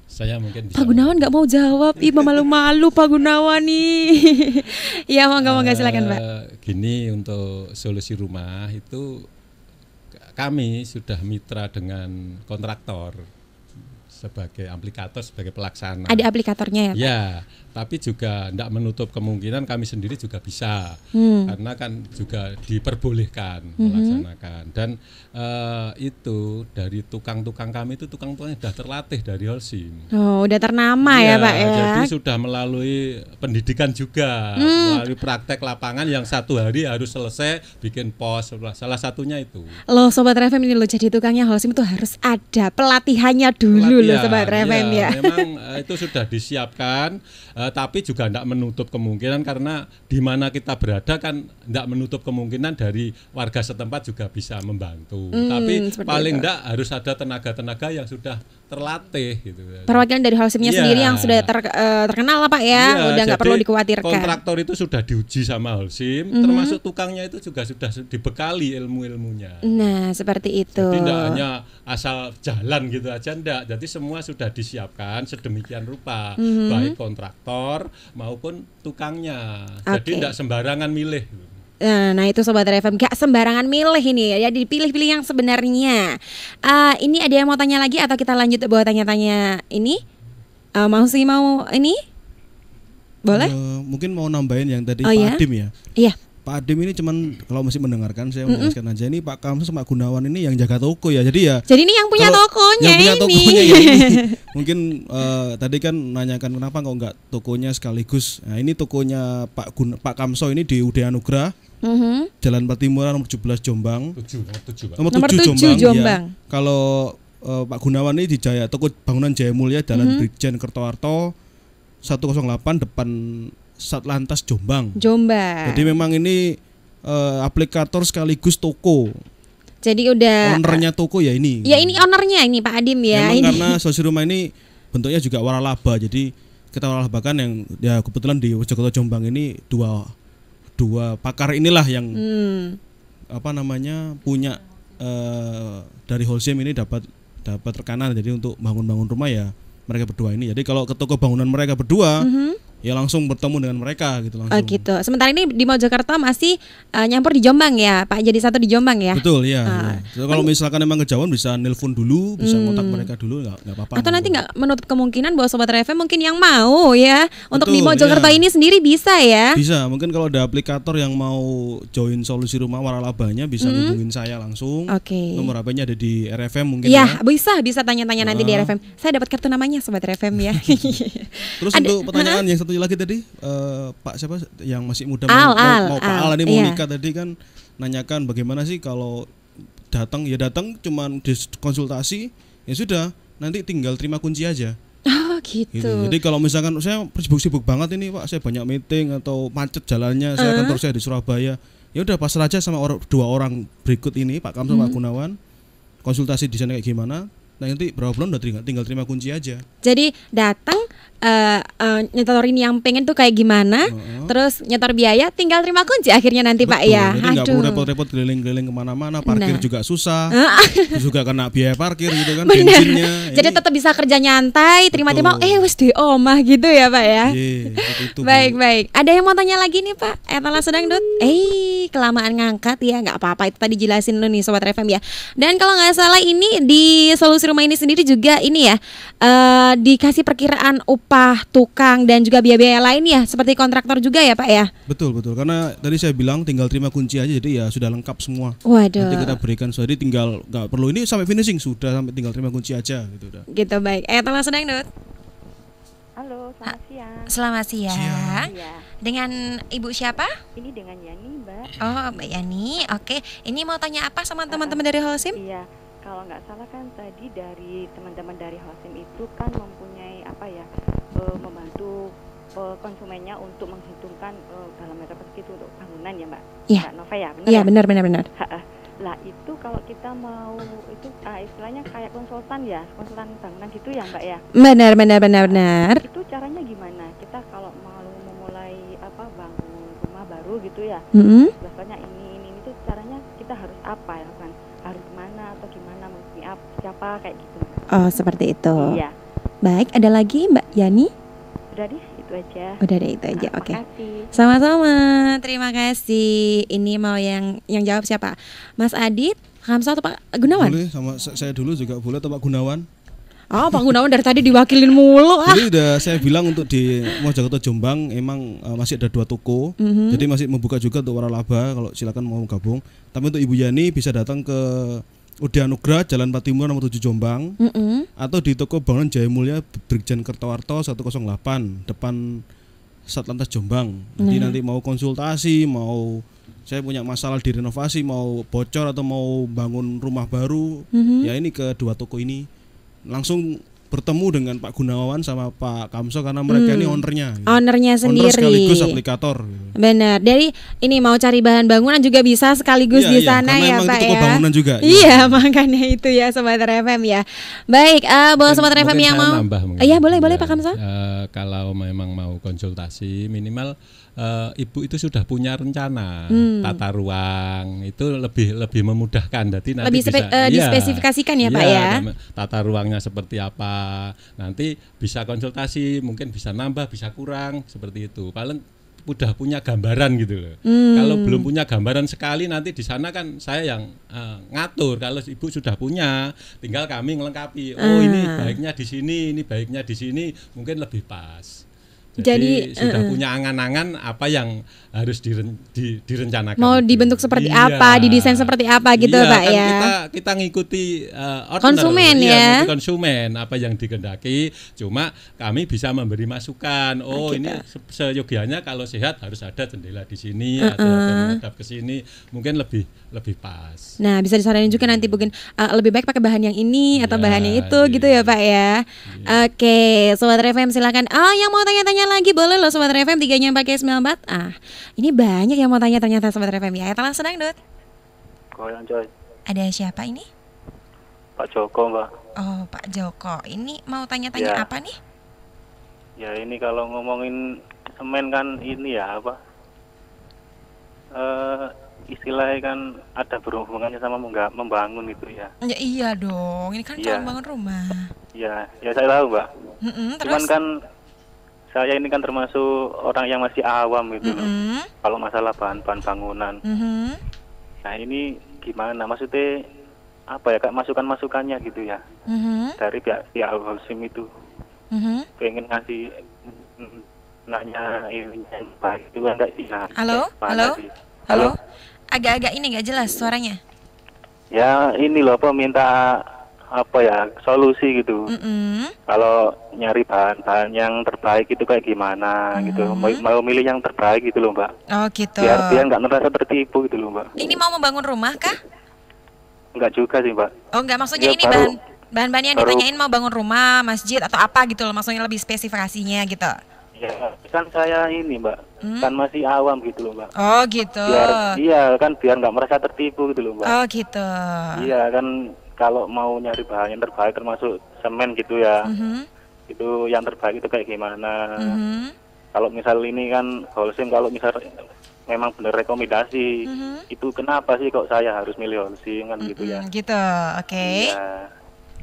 Saya mungkin bisa. Pak Gunawan nggak mau jawab. Ih, malu-malu Pak Gunawan nih. Ya, monggo silakan, Pak. Gini, untuk Solusi Rumah itu kami sudah mitra dengan kontraktor sebagai aplikator, sebagai pelaksana. Ada aplikatornya ya, Pak? Ya, tapi juga tidak menutup kemungkinan kami sendiri juga bisa, karena kan juga diperbolehkan melaksanakan. Dan itu dari tukang-tukang kami itu tukang-tukang yang sudah terlatih dari Holcim. Oh, udah ternama ya Pak ya. Jadi sudah melalui pendidikan juga, melalui praktek lapangan yang 1 hari harus selesai bikin pos. Salah satunya itu. Loh Sobat FM ini loh, jadi tukangnya Holcim itu harus ada pelatihannya dulu dulu ya, Sobat FM ya. Memang itu sudah disiapkan, tapi juga tidak menutup kemungkinan karena di mana kita berada kan tidak menutup kemungkinan dari warga setempat juga bisa membantu. Tapi paling tidak harus ada tenaga-tenaga yang sudah terlatih gitu. Perwakilan dari Holcimnya sendiri yang sudah terkenal lah Pak ya, udah nggak perlu dikhawatirkan. Kontraktor itu sudah diuji sama Holcim, termasuk tukangnya itu juga sudah dibekali ilmu-ilmunya. Nah seperti itu. Jadi tidak hanya asal jalan gitu aja, enggak. Jadi semua sudah disiapkan sedemikian rupa, baik kontraktor maupun tukangnya. Jadi tidak sembarangan milih. Nah itu Sobat RFM, gak sembarangan milih ini ya, dipilih-pilih yang sebenarnya. Ini ada yang mau tanya lagi atau kita lanjut buat tanya-tanya ini? Mau ini? Boleh? Mungkin mau nambahin yang tadi Pak Adim ya. Iya. Pak Adim ini cuman kalau masih mendengarkan saya menjelaskan aja, ini Pak Kamso sama Gunawan ini yang jaga toko ya. Jadi ini yang punya tokonya ini. Mungkin tadi kan nanyakan kenapa kok enggak tokonya sekaligus. Nah, ini tokonya Pak Kamso ini di UD Anugrah. Jalan Patimuran nomor 17 Jombang. Nomor 7 Jombang. Ya. Kalau Pak Gunawan ini di Toko Bangunan Jaya Mulia Jalan Brigjen Kertowarto 108 depan Satlantas Jombang. Jadi memang ini aplikator sekaligus toko. Jadi udah ownernya toko ya ini. Ya ini ownernya ini Pak Adim ya. Memang karena solusi rumah ini bentuknya juga waralaba. Jadi kita waralabakan yang ya kebetulan di Wojokerto Jombang ini dua pakar inilah yang punya dari Holcim ini dapat rekanan. Jadi untuk bangun rumah ya mereka berdua ini. Jadi kalau ke toko bangunan mereka berdua ya langsung bertemu dengan mereka gitu langsung. Gitu. Sementara ini di Mojokerto masih nyampur di Jombang ya, Pak. Jadi satu di Jombang ya. Betul ya. So, kalau misalkan memang kejauhan bisa nelpon dulu, bisa kontak mereka dulu, nggak apa-apa. Atau nanti nggak menutup kemungkinan bahwa Sobat RFM mungkin yang mau ya untuk di Mojokerto ini sendiri bisa ya. Bisa. Mungkin kalau ada aplikator yang mau join solusi rumah waralabanya bisa hubungin saya langsung. Nomor HP-nya ada di RFM mungkin ya. Bisa tanya-tanya nanti di RFM. Saya dapat kartu namanya Sobat RFM ya. Terus untuk pertanyaan yang satu lagi tadi Pak siapa yang masih muda mau Pak Al ini mau nikah tadi kan nanyakan bagaimana sih kalau datang cuman konsultasi ya sudah nanti tinggal terima kunci aja. Gitu. Jadi kalau misalkan saya sibuk banget ini Pak, saya banyak meeting atau macet jalannya, saya kantor saya di Surabaya, ya udah pasrah aja sama dua orang berikut ini Pak Kamso Pak Gunawan, konsultasi di sana kayak gimana. Nah nanti berapa bulan udah tinggal terima kunci aja. Jadi datang nyetorin yang pengen tuh kayak gimana, terus nyetor biaya, tinggal terima kunci akhirnya nanti. Betul, Pak ya. Jadi nggak perlu repot-repot keliling-keliling kemana-mana, parkir juga susah, juga kena biaya parkir gitu kan, bensinnya. Jadi tetap bisa kerja nyantai, terima-terima, wes di omah gitu ya Pak ya. Baik. Ada yang mau tanya lagi nih Pak? Etala sedang dot. Kelamaan ngangkat ya, nggak apa-apa, itu tadi jelasin lu nih Sobat RFM ya. Dan kalau nggak salah ini di solusi rumah ini sendiri juga ini ya dikasih perkiraan upah tukang dan juga biaya-biaya lain ya seperti kontraktor juga ya Pak ya. Betul karena tadi saya bilang tinggal terima kunci aja, jadi ya sudah lengkap semua. Waduh. Nanti kita berikan, jadi tinggal nggak perlu ini sampai finishing, sudah sampai tinggal terima kunci aja gitu udah. Gitu baik. Telah sedang Dut. Halo, selamat siang. Selamat siang. Iya. Dengan Ibu siapa? Ini dengan Yani, Mbak. Oh, Mbak Yani. Oke. Ini mau tanya apa sama teman-teman dari Holcim? Iya. Kalau nggak salah kan tadi dari teman-teman dari Holcim itu kan mempunyai membantu konsumennya untuk menghitungkan dalam meter persegi untuk bangunan ya Mbak. Iya. Mbak Nova ya, benar? Iya, benar. Lah itu kalau kita mau itu istilahnya kayak konsultan bangunan gitu ya Mbak ya. Benar. Itu caranya gimana? Kita kalau mau memulai bangun rumah baru gitu ya. Biasanya ini itu caranya kita harus apa ya kan? Harus kemana atau gimana, siapa kayak gitu. Oh seperti itu. Iya. Baik, ada lagi Mbak Yani? Udah deh, itu aja. Udah deh itu aja. Oke. Sama-sama. Terima kasih. Ini mau yang jawab siapa? Mas Adit, Kamso atau Pak Gunawan? Boleh, sama saya dulu juga boleh atau Pak Gunawan? Pak Gunawan dari tadi diwakilin mulu. Jadi udah saya bilang untuk di Mojokerto Jombang emang masih ada 2 toko. Jadi masih membuka juga untuk waralaba kalau silakan mau gabung. Tapi untuk Ibu Yani bisa datang ke UD Anugrah Jalan Patimuran nomor 7 Jombang, atau di toko Bangunan Jaya Mulia Brigjen Kertowarto 108 depan Satlantas Jombang. Jadi nanti mau konsultasi, mau saya punya masalah di renovasi, mau bocor atau mau bangun rumah baru, ya ini ke 2 toko ini. Langsung bertemu dengan Pak Gunawan sama Pak Kamso karena mereka ini ownernya. Gitu. Ownernya sendiri. Owner sekaligus aplikator. Gitu. Benar. Dari ini mau cari bahan bangunan juga bisa sekaligus di sana ya Pak ya. Toko bangunan juga. Iya, makanya itu ya Sobat FM ya. Baik, buat Sobat FM yang mau. Iya, boleh Pak Kamso. Kalau memang mau konsultasi minimal ibu itu sudah punya rencana tata ruang itu lebih memudahkan. Jadi nanti lebih dispesifikasikan ya Pak ya. Tata ruangnya seperti apa. Nanti bisa konsultasi, mungkin bisa nambah, bisa kurang seperti itu. Paling udah punya gambaran gitu loh. Kalau belum punya gambaran sekali nanti di sana kan saya yang ngatur. Kalau ibu sudah punya, tinggal kami ngelengkapi. Oh ini baiknya di sini, ini baiknya di sini, mungkin lebih pas. Jadi sudah punya angan-angan apa yang harus direncanakan. Mau dibentuk seperti apa, didesain seperti apa gitu Pak kan ya. Kita ngikuti konsumen ya. Konsumen apa yang dikehendaki. Cuma kami bisa memberi masukan. Oh ini seyogianya kalau sehat harus ada jendela di sini atau menghadap ke sini. Mungkin lebih pas. Nah bisa disaranin juga nanti mungkin lebih baik pakai bahan yang ini atau bahan yang itu gitu ya Pak ya. Oke, Sobat FM silakan. Yang mau tanya-tanya lagi boleh loh Sobat FM 3-nya pakai 94. Ini banyak yang mau tanya ternyata Sobat FM ya. Telah senang Dut. Goyang coy. Ada siapa ini? Pak Joko Mbak. Oh Pak Joko. Ini mau tanya-tanya apa nih? Ya ini kalau ngomongin semen kan ini ya apa? Istilahnya kan ada berhubungannya sama membangun itu ya. Ya iya dong. Ini kan calon bangun rumah. Ya saya tahu Mbak. Cuman kan saya ini kan termasuk orang yang masih awam gitu loh. Kalau masalah bahan-bahan bangunan. Nah ini gimana? Maksudnya apa ya Kak masukan-masukannya gitu ya? Dari pihak Holcim itu. Pengen ngasih nanya ini baik itu enggak sih? Halo. Agak-agak ini enggak jelas suaranya. Ya ini loh minta apa ya solusi gitu. Kalau nyari bahan-bahan yang terbaik itu kayak gimana gitu. Mau milih yang terbaik gitu loh Mbak. Oh gitu. Biar nggak merasa tertipu gitu loh Mbak. Ini mau membangun rumah kah? Enggak juga sih Mbak. Oh enggak, maksudnya ini bahan-bahannya yang ditanyain mau bangun rumah, masjid atau apa gitu loh. Maksudnya lebih spesifikasinya gitu. Ya kan saya ini Mbak kan masih awam gitu loh Mbak. Oh gitu. Biar nggak merasa tertipu gitu loh Mbak. Oh gitu. Iya kan kalau mau nyari bahan yang terbaik termasuk semen gitu ya, itu yang terbaik itu kayak gimana? Kalau misal ini kan Holcim, kalau misal memang benar rekomendasi, itu kenapa sih kok saya harus milih Holcim kan gitu ya? Gitu, oke. Ya.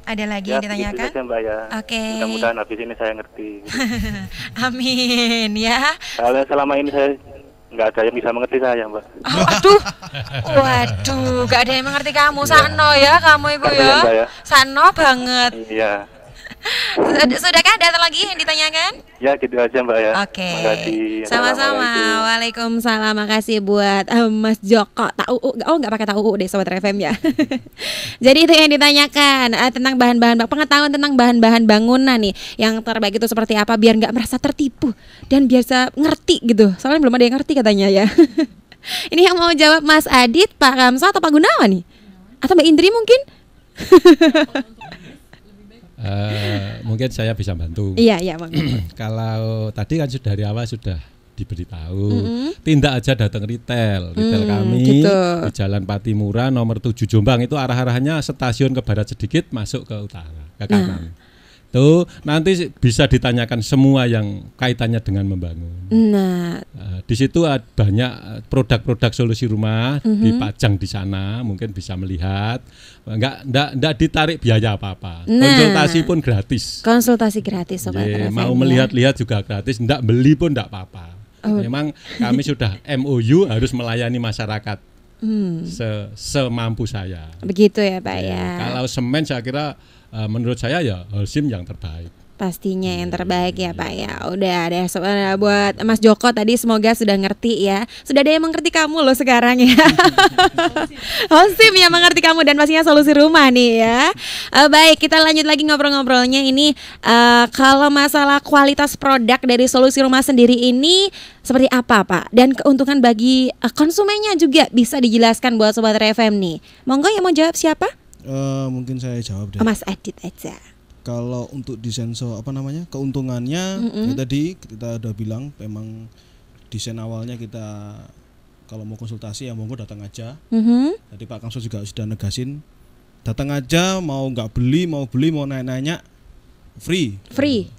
Ada lagi yang ditanyakan? Gitu saja, Mbak, ya. Oke. Mudah-mudahan habis ini saya ngerti. Amin ya. Kalau selama ini saya nggak ada yang bisa mengerti saya Mbak. Waduh, nggak ada yang mengerti kamu. Sano ya kamu ibu ya. Sano banget. Iya. Sudahkah ada lagi yang ditanyakan? Ya gitu aja Mbak ya. Oke. Sama-sama. Waalaikumsalam. Makasih buat Mas Joko. Nggak pakai tahu deh Sobat FM ya. Jadi itu yang ditanyakan tentang bahan-bahan, pengetahuan tentang bahan-bahan bangunan nih. Yang terbaik itu seperti apa biar nggak merasa tertipu dan biasa ngerti gitu. Soalnya belum ada yang ngerti katanya ya. Ini yang mau jawab Mas Adit, Pak Kamso atau Pak Gunawan nih? Atau Mbak Indri mungkin? Mungkin saya bisa bantu. Iya. Kalau tadi kan sudah dari awal sudah diberitahu, tindak aja datang retail kami gitu. Di Jalan Patimura nomor 7 Jombang itu arah-arahnya stasiun ke barat sedikit masuk ke utara ke kanan. Tuh nanti bisa ditanyakan semua yang kaitannya dengan membangun. Di situ ada banyak produk-produk solusi rumah dipajang di sana, mungkin bisa melihat. Enggak ditarik biaya apa-apa. Konsultasi pun gratis. Konsultasi gratis Sobat FM. Mau melihat-lihat juga gratis, enggak beli pun enggak apa-apa. Memang kami sudah MOU harus melayani masyarakat semampu saya. Begitu ya Pak ya. Kalau semen saya kira menurut saya ya Holcim yang terbaik. Pastinya yang terbaik ya Pak ya. Udah ada buat Mas Joko tadi, semoga sudah ngerti ya. Sudah ada yang mengerti kamu loh sekarang ya. Holcim yang mengerti kamu dan pastinya solusi rumah nih ya. Baik, kita lanjut lagi ngobrol-ngobrolnya ini. Kalau masalah kualitas produk dari solusi rumah sendiri ini seperti apa Pak? Dan keuntungan bagi konsumennya juga bisa dijelaskan buat Sobat FM nih. Monggo yang mau jawab siapa? Mungkin saya jawab deh. Mas Adit aja. Kalau untuk desain keuntungannya ya tadi kita udah bilang memang desain awalnya kita kalau mau konsultasi ya monggo datang aja. Tadi Pak Kamso juga sudah negasin datang aja, mau nggak beli mau nanya free.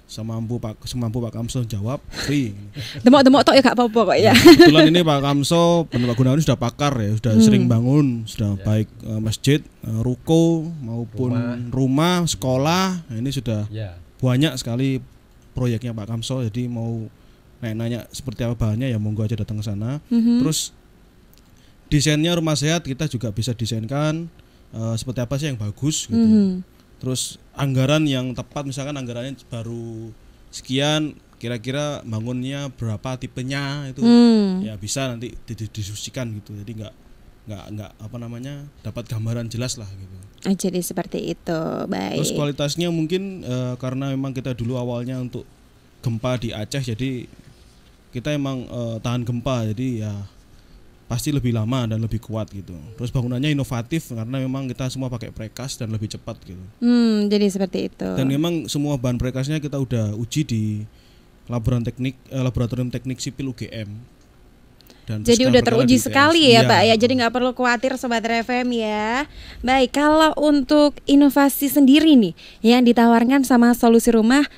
Semampu Pak Kamso jawab free. Demok-demok tok ya gak apa-apa kok ya. Kebetulan ini Pak Kamso, Pak Gunawan sudah pakar ya, sudah sering bangun, sudah baik masjid, ruko maupun rumah, sekolah. Nah, ini sudah banyak sekali proyeknya Pak Kamso. Jadi mau nanya seperti apa bahannya ya monggo aja datang ke sana. Terus desainnya rumah sehat kita juga bisa desainkan seperti apa sih yang bagus gitu. Terus anggaran yang tepat, misalkan anggarannya baru sekian, kira-kira bangunnya berapa tipenya itu ya bisa nanti didiskusikan gitu. Jadi nggak dapat gambaran jelas lah gitu. Jadi seperti itu. Baik. Terus kualitasnya mungkin karena memang kita dulu awalnya untuk gempa di Aceh, jadi kita emang tahan gempa, jadi ya pasti lebih lama dan lebih kuat gitu. Terus bangunannya inovatif karena memang kita semua pakai precast dan lebih cepat gitu. Jadi seperti itu. Dan memang semua bahan precastnya kita udah uji di laboratorium teknik sipil UGM. Dan jadi udah teruji sekali ya Pak ya. Jadi nggak perlu khawatir Sobat RFM ya. Baik, kalau untuk inovasi sendiri nih yang ditawarkan sama Solusi Rumah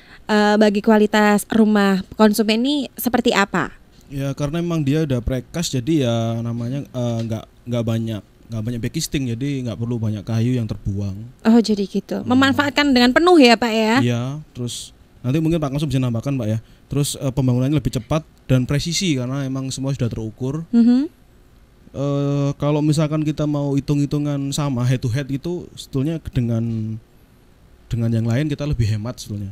bagi kualitas rumah konsumen ini seperti apa? Ya karena memang dia udah precast, jadi ya namanya nggak banyak backcasting, jadi nggak perlu banyak kayu yang terbuang. Oh jadi gitu, memanfaatkan dengan penuh ya Pak ya? Iya, terus nanti mungkin Pak Kamso bisa nambahkan Pak ya. Terus pembangunannya lebih cepat dan presisi karena emang semua sudah terukur. Kalau misalkan kita mau hitung-hitungan sama head to head itu sebetulnya dengan yang lain kita lebih hemat sebetulnya.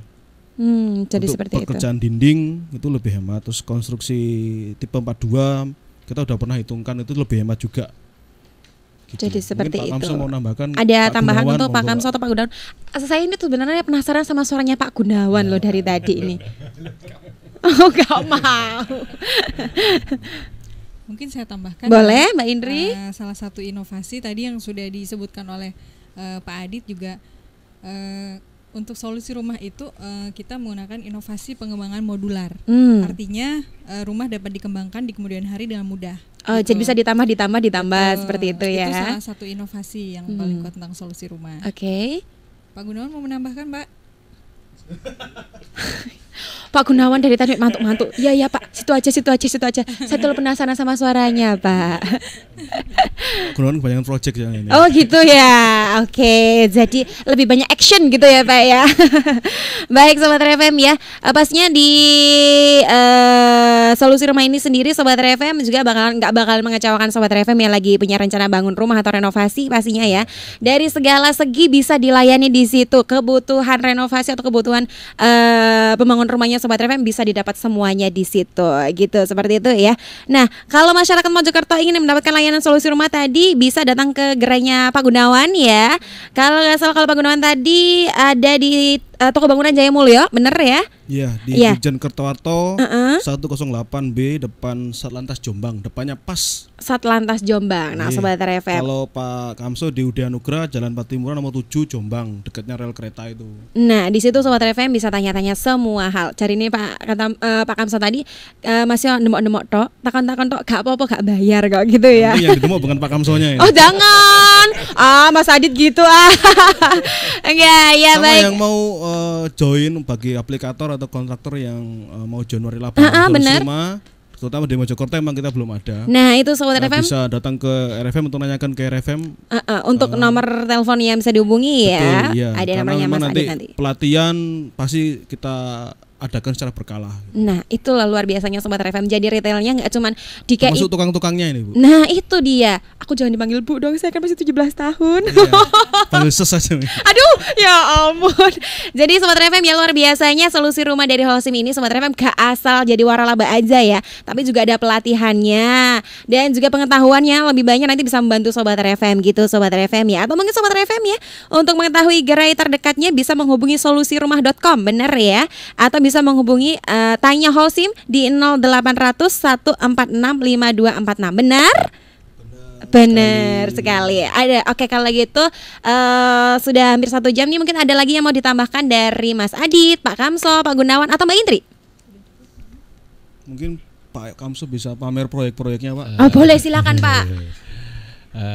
Jadi untuk seperti pekerjaan dinding itu lebih hemat. Terus konstruksi tipe 42 kita udah pernah hitungkan itu lebih hemat juga gitu. Jadi seperti Pak itu. Kamso mau nambahkan ada Pak tambahan Gunawan, untuk Pak Kamso atau Pak Gunawan? Saya ini tuh sebenarnya penasaran sama suaranya Pak Gunawan loh dari tadi ini. Oh gak mau. Mungkin saya tambahkan. Boleh Mbak Indri. Salah satu inovasi tadi yang sudah disebutkan oleh Pak Adit juga untuk solusi rumah itu kita menggunakan inovasi pengembangan modular. Artinya rumah dapat dikembangkan di kemudian hari dengan mudah. Jadi bisa ditambah seperti itu ya. Itu salah satu inovasi yang paling kuat tentang solusi rumah. Oke. Pak Gunawan mau menambahkan, Pak? Pak Gunawan dari tadi mantuk-mantuk. Iya Pak, situ aja. Saya terlalu penasaran sama suaranya Pak. Gunawan kebanyakan project ya ini. Oh gitu ya. Oke, jadi lebih banyak action gitu ya Pak ya. Baik Sobat RFM ya. Pastinya di solusi rumah ini sendiri Sobat RFM juga nggak bakal mengecewakan Sobat RFM yang lagi punya rencana bangun rumah atau renovasi pastinya ya. Dari segala segi bisa dilayani di situ. Kebutuhan renovasi atau kebutuhan pembangun rumahnya Sobat RFM bisa didapat semuanya di situ gitu, seperti itu ya. Nah, kalau masyarakat Mojokerto ingin mendapatkan layanan solusi rumah tadi bisa datang ke gerainya Pak Gunawan ya. Kalau nggak salah kalau Pak Gunawan tadi ada di Toko Bangunan Jaya Mulyo, bener ya? Iya, di Pujan Kertowarto 108B depan Satlantas Jombang, depannya pas Satlantas Jombang. Nah, Sobat RFM. Kalau Pak Kamso di Udia Nugra Jalan Patimuran nomor 7 Jombang, dekatnya rel kereta itu. Nah, di situ Sobat RFM bisa tanya-tanya semua hal. Cari ini Pak Kamso tadi masih demok-demok tok, takon-takon tok gak apa-apa gak bayar kok gitu ya. Nanti yang didemok bukan Pak Kamsonya ya. Oh, jangan. Mas Adit gitu Enggak, ya sama baik. Yang mau join bagi aplikator atau kontraktor yang mau join waralaba rumah, terutama di Mojokerto emang kita belum ada. Nah itu Sobat RFM bisa datang ke RFM untuk nanyakan ke RFM untuk nomor telepon yang bisa dihubungi ya. Iya. Ada nomornya Mas Adit nanti. Pelatihan pasti kita adakan secara berkala. Nah itulah luar biasanya Sobat RFM. Jadi retailnya nggak cuma di kayak masuk tukang-tukangnya ini Bu. Nah itu dia. Aku jangan dipanggil Bu dong, saya kan masih 17 tahun. Iya, panggil ses aja. Aduh ya ampun. Jadi Sobat RFM ya luar biasanya solusi rumah dari Holcim ini Sobat RFM gak asal jadi waralaba aja ya, tapi juga ada pelatihannya dan juga pengetahuannya lebih banyak, nanti bisa membantu Sobat RFM gitu Sobat RFM ya. Atau mungkin Sobat RFM ya untuk mengetahui gerai terdekatnya bisa menghubungi solusirumah.com, bener ya. Atau bisa menghubungi Tanya Holcim di 0800 146 5246. Benar? Benar sekali. Ada. Oke, kalau gitu sudah hampir 1 jam nih, mungkin ada lagi yang mau ditambahkan dari Mas Adit, Pak Kamso, Pak Gunawan atau Mbak Indri? Mungkin Pak Kamso bisa pamer proyek-proyeknya, Pak. Boleh, silakan Pak.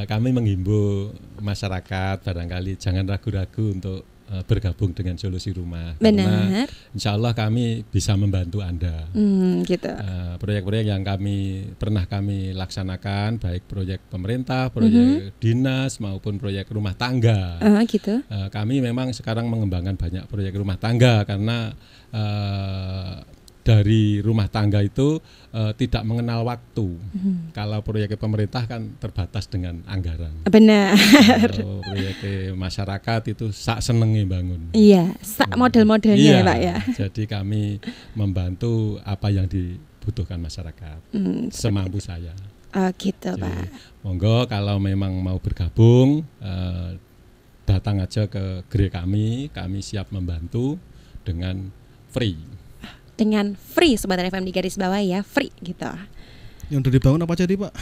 Kami menghimbau masyarakat barangkali jangan ragu-ragu untuk bergabung dengan Solusi Rumah. Benar. Karena insya Allah kami bisa membantu Anda. Gitu. Proyek-proyek yang pernah kami laksanakan, baik proyek pemerintah, proyek dinas maupun proyek rumah tangga. Gitu. Kami memang sekarang mengembangkan banyak proyek rumah tangga karena dari rumah tangga itu tidak mengenal waktu. Kalau proyek pemerintah kan terbatas dengan anggaran. Benar. Kalau proyek masyarakat itu sak senengnya bangun. Iya, sak model-modelnya Pak ya. Jadi kami membantu apa yang dibutuhkan masyarakat semampu saya. Gitu jadi, Pak. Monggo kalau memang mau bergabung datang aja ke gereja kami siap membantu dengan free. Dengan free Sobat FM di garis bawah ya, free gitu. Yang udah dibangun apa aja nih, Pak?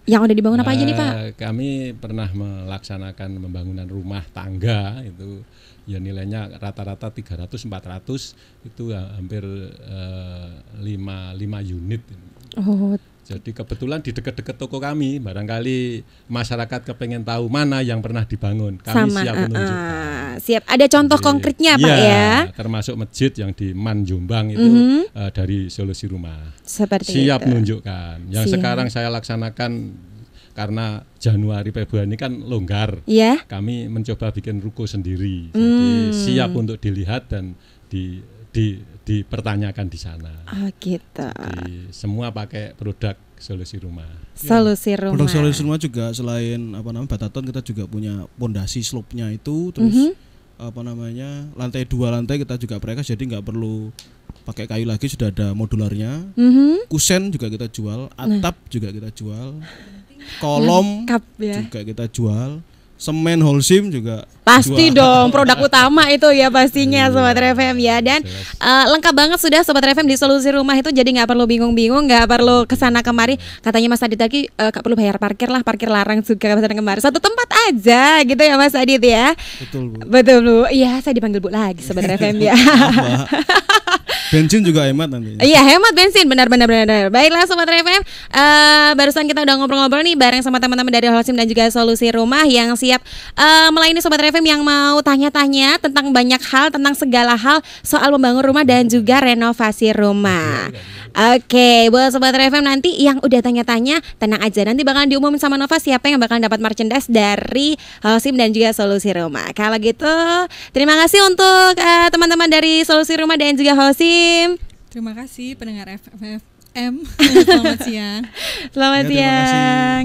Yang udah dibangun apa aja nih, Pak? Kami pernah melaksanakan pembangunan rumah tangga itu ya nilainya rata-rata 300-400 itu hampir 5 unit. Jadi kebetulan di dekat-dekat toko kami, barangkali masyarakat kepengen tahu mana yang pernah dibangun, kami siap menunjukkan. Siap, ada contoh konkretnya Pak ya? Termasuk masjid yang di Man Jombang itu dari Solusi Rumah. Seperti siap itu. Menunjukkan. Yang sekarang saya laksanakan karena Januari Februari ini kan longgar. Kami mencoba bikin ruko sendiri. Jadi siap untuk dilihat dan dipertanyakan di sana. Gitu. Jadi, semua pakai produk Solusi Rumah. Solusi Rumah. Produk Solusi Rumah juga selain bataton, kita juga punya pondasi slope-nya itu, terus lantai 2 lantai kita juga prekas, jadi nggak perlu pakai kayu lagi, sudah ada modularnya. Kusen juga kita jual, atap juga kita jual, kolom juga kita jual. Semen Holcim juga pasti dong, produk utama itu ya pastinya Sobat FM ya. Dan lengkap banget sudah Sobat FM di Solusi Rumah itu, jadi nggak perlu bingung-bingung, nggak perlu kesana kemari. Katanya Mas Adit tadi nggak perlu bayar parkir lah, parkir larang juga kesana kemari, satu tempat aja gitu ya Mas Adit ya. Betul Bu. Betul Bu. Iya, saya dipanggil Bu lagi Sobat FM ya. Bensin juga hemat nanti. Iya, hemat bensin, benar. Baiklah Sobat FM, barusan kita udah ngobrol-ngobrol nih bareng sama teman-teman dari Holcim dan juga Solusi Rumah yang siap melayani Sobat FM yang mau tanya-tanya tentang banyak hal, tentang segala hal soal membangun rumah dan juga renovasi rumah. Oke, buat Sobat FM nanti yang udah tanya-tanya, tenang aja, nanti bakalan diumumin sama Nova siapa yang bakalan dapat merchandise dari Holcim dan juga Solusi Rumah. Kalau gitu, terima kasih untuk teman-teman dari Solusi Rumah dan juga Holcim. Terima kasih pendengar FM. Selamat siang. Selamat siang.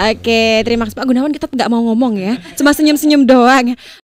Oke, terima kasih Pak Gunawan, kita nggak mau ngomong ya, cuma senyum-senyum doang.